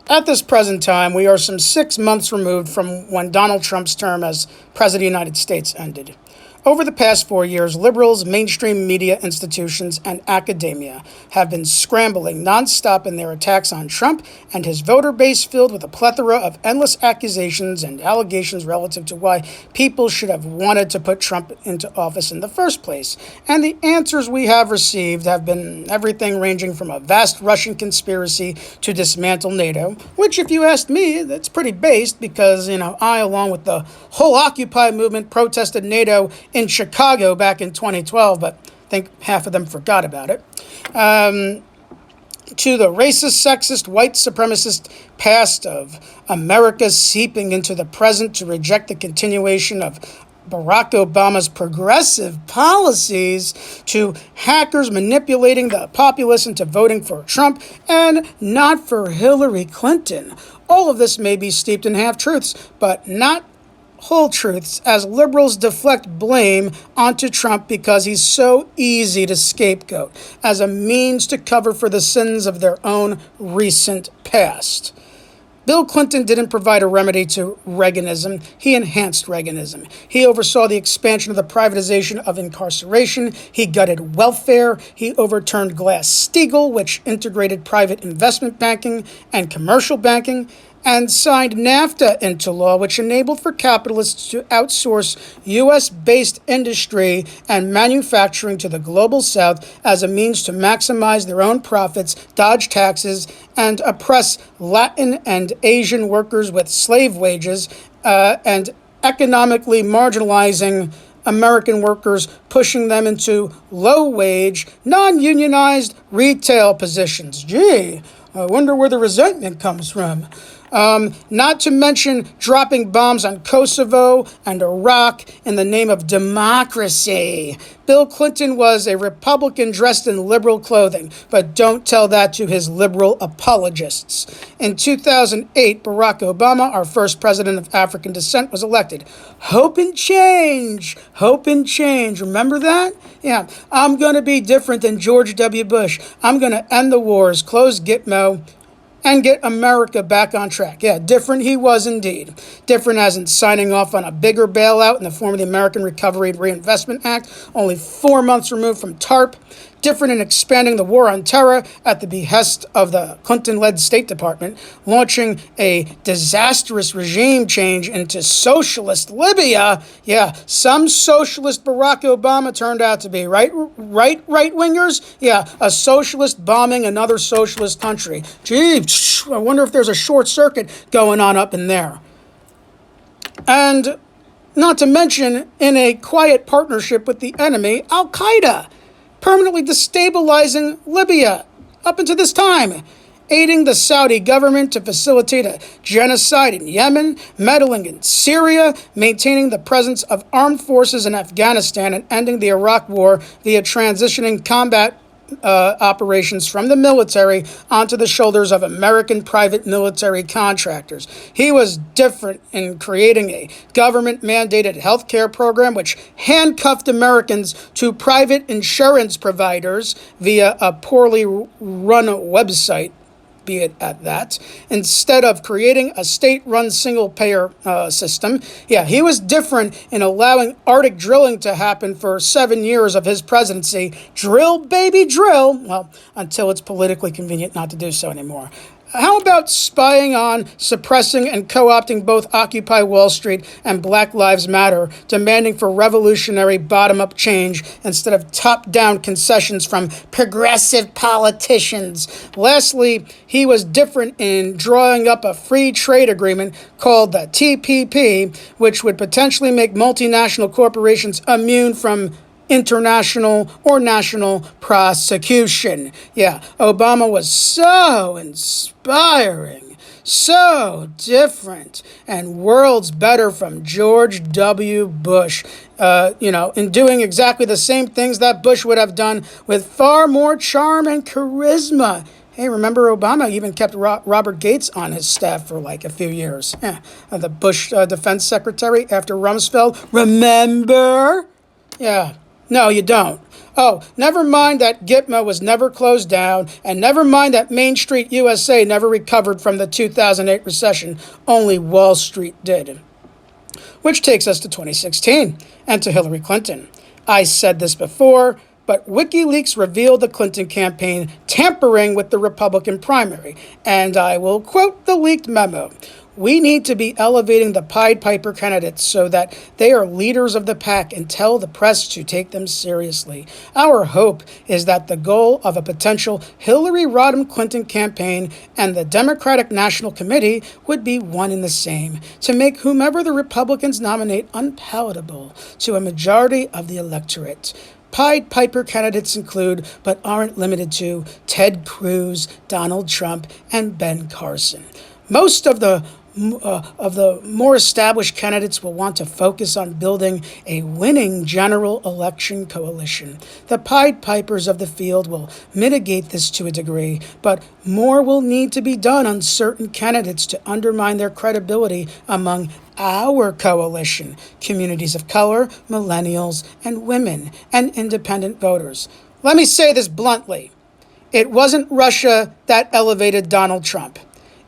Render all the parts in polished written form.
At this present time, we are some 6 months removed from when Donald Trump's term as President of the United States ended. Over the past 4 years, liberals, mainstream media institutions, and academia have been scrambling nonstop in their attacks on Trump and his voter base, filled with a plethora of endless accusations and allegations relative to why people should have wanted to put Trump into office in the first place. And the answers we have received have been everything ranging from a vast Russian conspiracy to dismantle NATO, which, if you ask me, that's pretty based because, I, along with the whole Occupy movement, protested NATO in Chicago back in 2012, but I think half of them forgot about it. To the racist, sexist, white supremacist past of America seeping into the present to reject the continuation of Barack Obama's progressive policies, to hackers manipulating the populace into voting for Trump and not for Hillary Clinton. All of this may be steeped in half-truths, but not whole truths, as liberals deflect blame onto Trump because he's so easy to scapegoat as a means to cover for the sins of their own recent past. Bill Clinton didn't provide a remedy to Reaganism. He enhanced Reaganism. He oversaw the expansion of the privatization of incarceration. He gutted welfare. He overturned Glass-Steagall, which integrated private investment banking and commercial banking, and signed NAFTA into law, which enabled for capitalists to outsource U.S.-based industry and manufacturing to the global south as a means to maximize their own profits, dodge taxes, and oppress Latin and Asian workers with slave wages, and economically marginalizing American workers, pushing them into low-wage, non-unionized retail positions. Gee, I wonder where the resentment comes from. Not to mention dropping bombs on Kosovo and Iraq in the name of democracy. Bill Clinton was a Republican dressed in liberal clothing, but don't tell that to his liberal apologists. In 2008, Barack Obama, our first president of African descent, was elected. Hope and change. Hope and change. Remember that? Yeah. I'm going to be different than George W. Bush. I'm going to end the wars, close Gitmo, and get America back on track. Yeah, different he was indeed. Different as in signing off on a bigger bailout in the form of the American Recovery and Reinvestment Act, only 4 months removed from TARP. Different in expanding the war on terror at the behest of the Clinton-led State Department, launching a disastrous regime change into socialist Libya. Yeah, some socialist Barack Obama turned out to be right-wingers. Yeah, a socialist bombing another socialist country. Gee, I wonder if there's a short circuit going on up in there. And not to mention, in a quiet partnership with the enemy, Al-Qaeda, permanently destabilizing Libya up until this time, aiding the Saudi government to facilitate a genocide in Yemen, meddling in Syria, maintaining the presence of armed forces in Afghanistan, and ending the Iraq War via transitioning combat operations from the military onto the shoulders of American private military contractors. He was different in creating a government-mandated health care program which handcuffed Americans to private insurance providers via a poorly run website, be it at that, instead of creating a state-run single-payer system. Yeah, he was different in allowing Arctic drilling to happen for 7 years of his presidency. Drill, baby, drill. Well, until it's politically convenient not to do so anymore. How about spying on, suppressing, and co-opting both Occupy Wall Street and Black Lives Matter, demanding for revolutionary bottom-up change instead of top-down concessions from progressive politicians? Lastly, he was different in drawing up a free trade agreement called the TPP, which would potentially make multinational corporations immune from international or national prosecution. Yeah, Obama was so inspiring, so different, and worlds better from George W. Bush, in doing exactly the same things that Bush would have done with far more charm and charisma. Hey, remember Obama even kept Robert Gates on his staff for like a few years. Yeah, the Bush defense secretary after Rumsfeld. Remember? Yeah. No, you don't. Oh, never mind that Gitmo was never closed down, and never mind that Main Street USA never recovered from the 2008 recession. Only Wall Street did. Which takes us to 2016 and to Hillary Clinton. I said this before, but WikiLeaks revealed the Clinton campaign tampering with the Republican primary, and I will quote the leaked memo. We need to be elevating the Pied Piper candidates so that they are leaders of the pack and tell the press to take them seriously. Our hope is that the goal of a potential Hillary Rodham Clinton campaign and the Democratic National Committee would be one and the same, to make whomever the Republicans nominate unpalatable to a majority of the electorate. Pied Piper candidates include, but aren't limited to, Ted Cruz, Donald Trump, and Ben Carson. Most of the more established candidates will want to focus on building a winning general election coalition. The Pied Pipers of the field will mitigate this to a degree, but more will need to be done on certain candidates to undermine their credibility among our coalition, communities of color, millennials, and women, and independent voters. Let me say this bluntly. It wasn't Russia that elevated Donald Trump.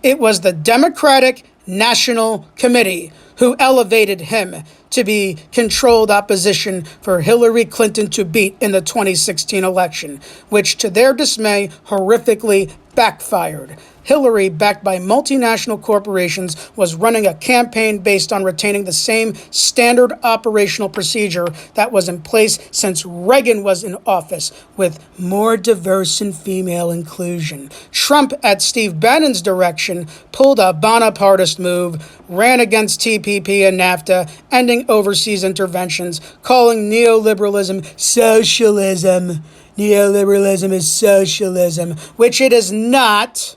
It was the Democratic National Committee who elevated him to be controlled opposition for Hillary Clinton to beat in the 2016 election, which to their dismay horrifically backfired. Hillary, backed by multinational corporations, was running a campaign based on retaining the same standard operational procedure that was in place since Reagan was in office, with more diverse and female inclusion. Trump, at Steve Bannon's direction, pulled a Bonapartist move, ran against TPP and NAFTA, ending overseas interventions, calling neoliberalism socialism. Neoliberalism is socialism, which it is not.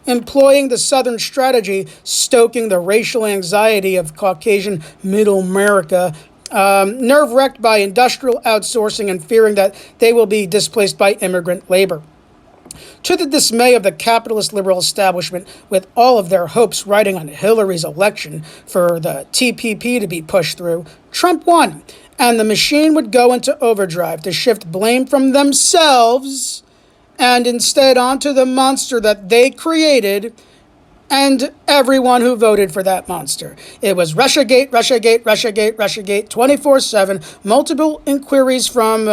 Employing the Southern strategy, stoking the racial anxiety of Caucasian middle America, nerve-wracked by industrial outsourcing and fearing that they will be displaced by immigrant labor. To the dismay of the capitalist liberal establishment, with all of their hopes riding on Hillary's election for the TPP to be pushed through, Trump won, and the machine would go into overdrive to shift blame from themselves and instead onto the monster that they created and everyone who voted for that monster. It was Russiagate, Russiagate, Russiagate, Russiagate, 24/7, multiple inquiries from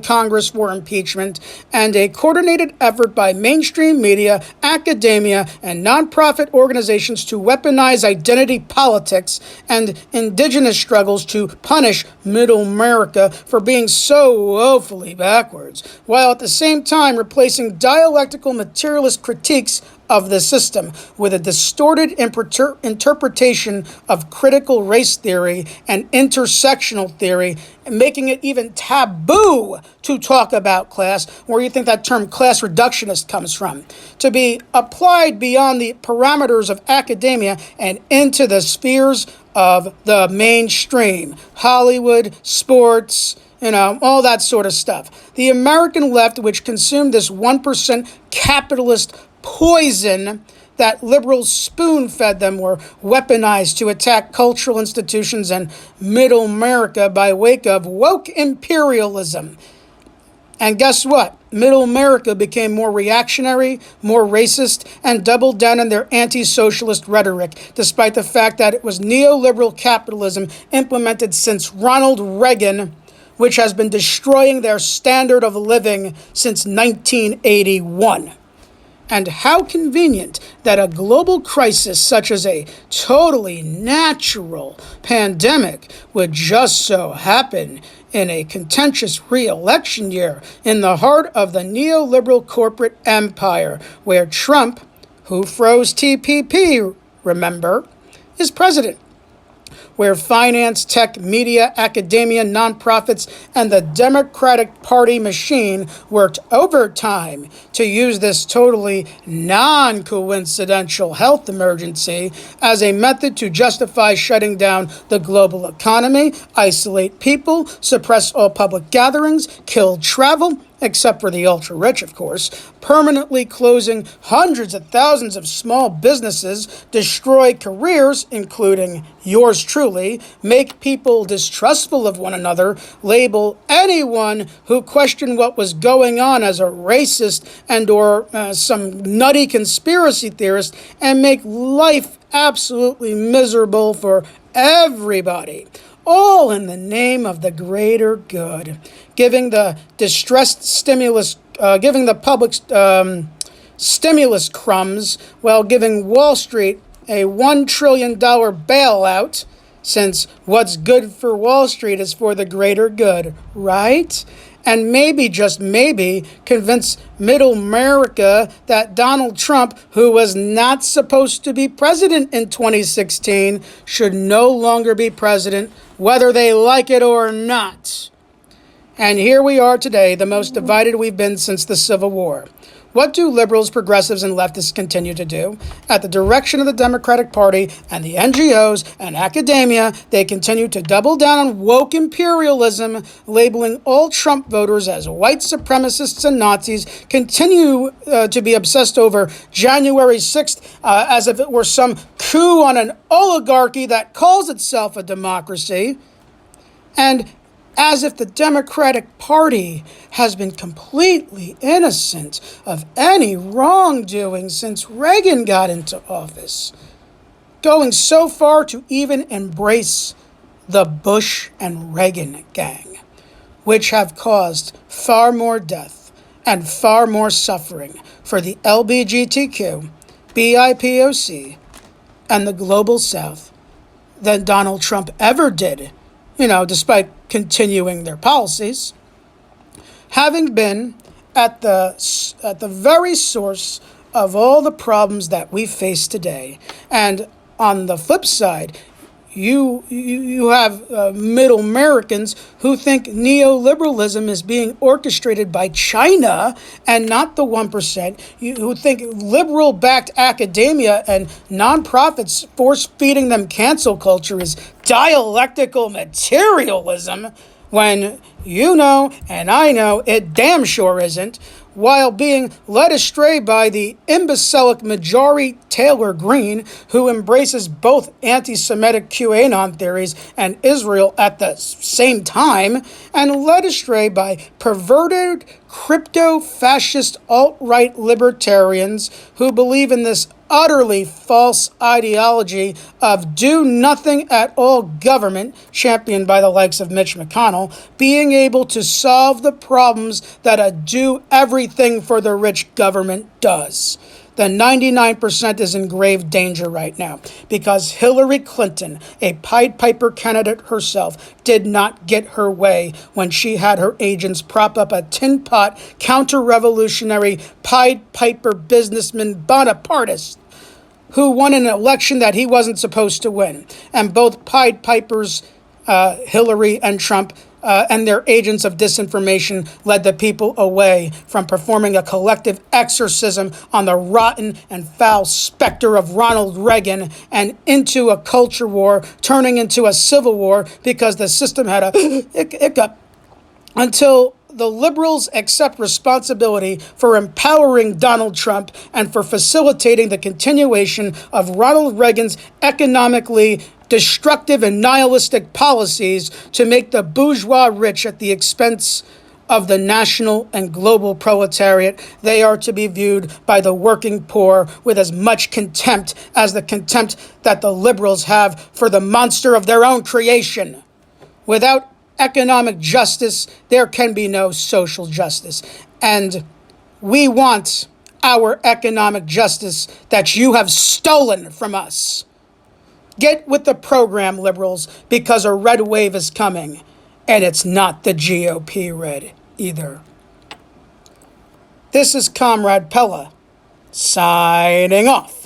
Congress for impeachment, and a coordinated effort by mainstream media, academia, and nonprofit organizations to weaponize identity politics and indigenous struggles to punish middle America for being so woefully backwards, while at the same time replacing dialectical materialist critiques of the system with a distorted interpretation of critical race theory and intersectional theory, making it even taboo to talk about class, where you think that term class reductionist comes from, to be applied beyond the parameters of academia and into the spheres of the mainstream, Hollywood, sports, all that sort of stuff. The American left, which consumed this 1% capitalist poison that liberals spoon-fed them, were weaponized to attack cultural institutions and middle America by wake of woke imperialism. And guess what? Middle America became more reactionary, more racist, and doubled down on their anti-socialist rhetoric, despite the fact that it was neoliberal capitalism implemented since Ronald Reagan, which has been destroying their standard of living since 1981. And how convenient that a global crisis such as a totally natural pandemic would just so happen in a contentious re-election year in the heart of the neoliberal corporate empire, where Trump, who froze TPP, remember, is president, where finance, tech, media, academia, nonprofits, and the Democratic Party machine worked overtime to use this totally non-coincidental health emergency as a method to justify shutting down the global economy, isolate people, suppress all public gatherings, kill travel, except for the ultra-rich, of course, permanently closing hundreds of thousands of small businesses, destroy careers, including yours truly, make people distrustful of one another, label anyone who questioned what was going on as a racist and or some nutty conspiracy theorist, and make life absolutely miserable for everybody, all in the name of the greater good, giving the public stimulus crumbs while giving Wall Street a $1 trillion bailout, since what's good for Wall Street is for the greater good, right? And maybe, just maybe, convince middle America that Donald Trump, who was not supposed to be president in 2016, should no longer be president, whether they like it or not. And here we are today, the most divided we've been since the Civil War. What do liberals, progressives, and leftists continue to do? At the direction of the Democratic Party and the NGOs and academia, they continue to double down on woke imperialism, labeling all Trump voters as white supremacists and Nazis, continue to be obsessed over January 6th as if it were some coup on an oligarchy that calls itself a democracy, and as if the Democratic Party has been completely innocent of any wrongdoing since Reagan got into office, going so far to even embrace the Bush and Reagan gang, which have caused far more death and far more suffering for the LGBTQ, BIPOC, and the Global South than Donald Trump ever did, despite continuing their policies, having been at the very source of all the problems that we face today. And on the flip side, you have middle Americans who think neoliberalism is being orchestrated by China and not the 1%, who think liberal-backed academia and nonprofits force-feeding them cancel culture is dialectical materialism, when you know and I know it damn sure isn't, while being led astray by the imbecilic Marjorie Taylor Greene, who embraces both anti-Semitic QAnon theories and Israel at the same time, and led astray by perverted crypto-fascist alt-right libertarians who believe in this utterly false ideology of do nothing at all government, championed by the likes of Mitch McConnell, being able to solve the problems that a do everything for the rich government does. The 99% is in grave danger right now because Hillary Clinton, a Pied Piper candidate herself, did not get her way when she had her agents prop up a tin pot counter-revolutionary Pied Piper businessman Bonapartist who won an election that he wasn't supposed to win. And both Pied Pipers, Hillary and Trump, and their agents of disinformation led the people away from performing a collective exorcism on the rotten and foul specter of Ronald Reagan and into a culture war, turning into a civil war because the system had a hiccup, until the liberals accept responsibility for empowering Donald Trump and for facilitating the continuation of Ronald Reagan's economically destructive and nihilistic policies to make the bourgeois rich at the expense of the national and global proletariat. They are to be viewed by the working poor with as much contempt as the contempt that the liberals have for the monster of their own creation. Without economic justice, there can be no social justice. And we want our economic justice that you have stolen from us. Get with the program, liberals, because a red wave is coming, and it's not the GOP red either. This is Comrade Pella, signing off.